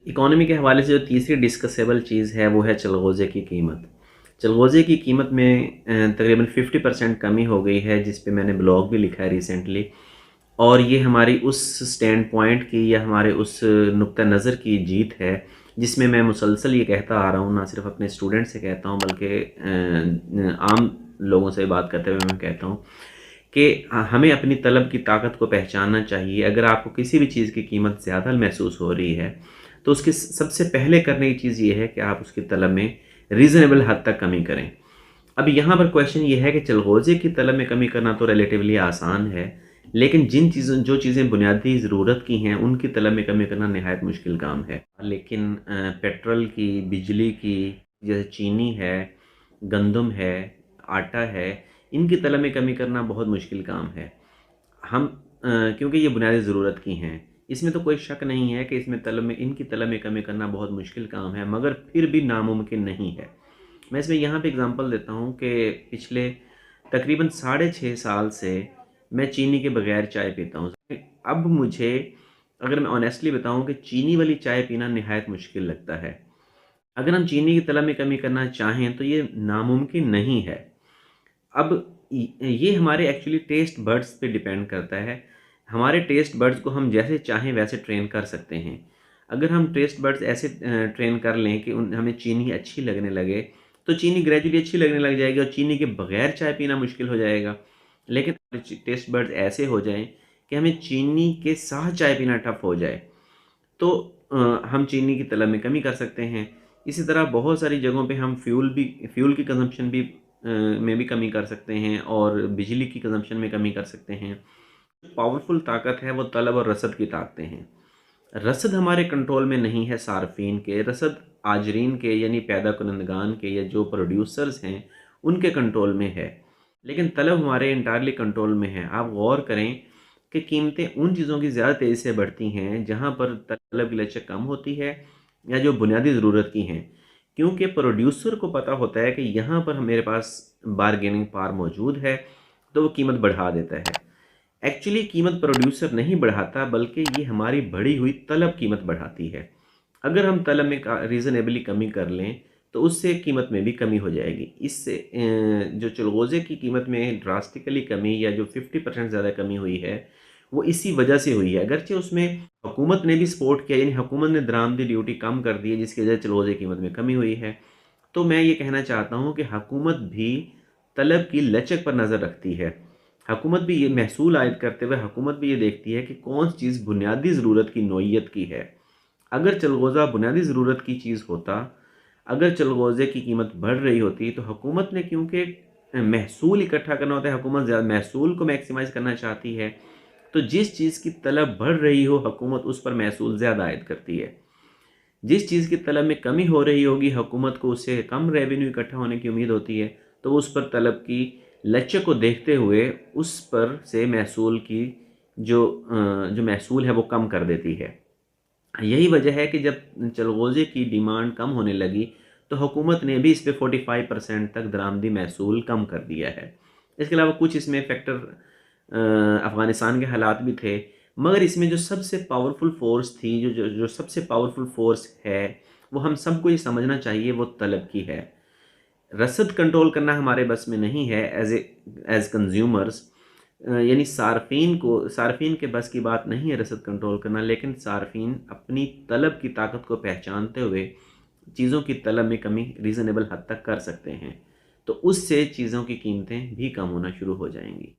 Economy के हवाले से जो तीसरी डिस्कसेबल चीज़ है वो है चलगोज़े की कीमत। चलगोज़े की कीमत में तकरीबन 50% कमी हो गई है, जिस पे मैंने ब्लॉग भी लिखा है रिसेंटली। और ये हमारी उस स्टैंड पॉइंट की या हमारे उस नुक्ता नज़र की जीत है जिसमें मैं मुसलसल ये कहता आ रहा हूँ, ना सिर्फ अपने स्टूडेंट से कहता हूँ बल्कि आम लोगों से बात करते हुए मैं कहता हूँ कि हमें अपनी तलब की ताकत को पहचानना चाहिए। अगर आपको किसी भी चीज़ की कीमत ज़्यादा महसूस हो रही है तो उसकी सबसे पहले करने की चीज़ ये है कि आप उसकी तलब में रीज़नेबल हद तक कमी करें। अब यहाँ पर क्वेश्चन ये है कि चलगोज़े की तलब में कमी करना तो रिलेटिवली आसान है, लेकिन जो चीज़ें बुनियादी ज़रूरत की हैं उनकी तलब में कमी करना नहायत मुश्किल काम है। लेकिन पेट्रोल की, बिजली की, जैसे चीनी है, गंदम है, आटा है, इनकी तलब में कमी करना बहुत मुश्किल काम है। हम क्योंकि ये बुनियादी ज़रूरत की हैं, इसमें तो कोई शक नहीं है कि इनकी तलब में कमी करना बहुत मुश्किल काम है, मगर फिर भी नामुमकिन नहीं है। मैं इसमें यहाँ पे एग्ज़ाम्पल देता हूँ कि पिछले तकरीबन 6.5 साल से मैं चीनी के बगैर चाय पीता हूँ। अब मुझे, अगर मैं ऑनेस्टली बताऊँ, कि चीनी वाली चाय पीना निहायत मुश्किल लगता है। अगर हम चीनी की तलब में कमी करना चाहें तो ये नामुमकिन नहीं है। अब ये हमारे एक्चुअली टेस्ट बड्स पे डिपेंड करता है। हमारे टेस्ट बड्स को हम जैसे चाहें वैसे ट्रेन कर सकते हैं। अगर हम टेस्ट बड्स ऐसे ट्रेन कर लें कि हमें चीनी अच्छी लगने लगे, तो चीनी ग्रेजुअली अच्छी लगने लग जाएगी और चीनी के बगैर चाय पीना मुश्किल हो जाएगा। लेकिन टेस्ट बड्स ऐसे हो जाएं कि हमें चीनी के साथ चाय पीना टफ हो जाए, तो हम चीनी की तलब में कमी कर सकते हैं। इसी तरह बहुत सारी जगहों पे हम फ्यूल की कंजम्पशन भी में भी कमी कर सकते हैं और बिजली की कंजम्पशन में कमी कर सकते हैं। पावरफुल ताकत है वो तलब और रसद की ताकतें हैं। रसद हमारे कंट्रोल में नहीं है सार्फिन के, रसद आजरीन के यानी पैदा कुनंदगान के या जो प्रोड्यूसर्स हैं उनके कंट्रोल में है। लेकिन तलब हमारे इंटायरली कंट्रोल में है। आप गौर करें कि कीमतें उन चीज़ों की ज़्यादा तेज़ी से बढ़ती हैं जहाँ पर तलब की लचक कम होती है या जो बुनियादी ज़रूरत की हैं, क्योंकि प्रोड्यूसर को पता होता है कि यहाँ पर मेरे पास बारगेनिंग पावर मौजूद है, तो वो कीमत बढ़ा देता है। एक्चुअली कीमत प्रोड्यूसर नहीं बढ़ाता, बल्कि ये हमारी बढ़ी हुई तलब कीमत बढ़ाती है। अगर हम तलब में रीज़नेबली कमी कर लें तो उससे कीमत में भी कमी हो जाएगी। इससे जो चलगोज़े की कीमत में ड्रास्टिकली कमी या जो 50% ज़्यादा कमी हुई है वो इसी वजह से हुई है। अगरचे उसमें हुकूमत ने भी सपोर्ट किया, यानी हुकूमत ने दरामदी ड्यूटी कम कर दी है जिसकी वजह से चलगोज़े की कीमत में कमी हुई है। तो मैं ये कहना चाहता हूँ कि हुकूमत भी तलब की लचक पर नज़र रखती है। हुकूमत भी ये महसूल आयद करते हुए हुकूमत भी ये देखती है कि कौन सी चीज़ बुनियादी ज़रूरत की नोयत की है। अगर चलगोज़ा बुनियादी ज़रूरत की चीज़ होता, अगर चलगोज़े की कीमत बढ़ रही होती, तो हुकूमत ने, क्योंकि महसूल इकट्ठा करना होता है, हुकूमत ज़्यादा महसूल को मैक्सिमाइज़ करना चाहती है, तो जिस चीज़ की तलब बढ़ रही हो हुकूमत उस पर महसूल ज़्यादा आयद करती है। जिस चीज़ की तलब में कमी हो रही होगी हुकूमत को उससे कम रेवेन्यू इकट्ठा होने की उम्मीद होती है, तो वो उस पर तलब की लचक को देखते हुए उस पर से महसूल की जो महसूल है वो कम कर देती है। यही वजह है कि जब चलगोज़े की डिमांड कम होने लगी तो हुकूमत ने भी इस पे 45% तक दरामदी महसूल कम कर दिया है। इसके अलावा कुछ इसमें फैक्टर अफ़गानिस्तान के हालात भी थे, मगर इसमें जो सबसे पावरफुल फ़ोर्स थी, जो सबसे पावरफुल फ़ोर्स है, वो हम सबको ये समझना चाहिए, वो तलब की है। रसद कंट्रोल करना हमारे बस में नहीं है एज़ कंज्यूमर्स, यानी सार्फिन के बस की बात नहीं है रसद कंट्रोल करना, लेकिन सार्फिन अपनी तलब की ताकत को पहचानते हुए चीज़ों की तलब में कमी रीज़नेबल हद तक कर सकते हैं, तो उससे चीज़ों की कीमतें भी कम होना शुरू हो जाएंगी।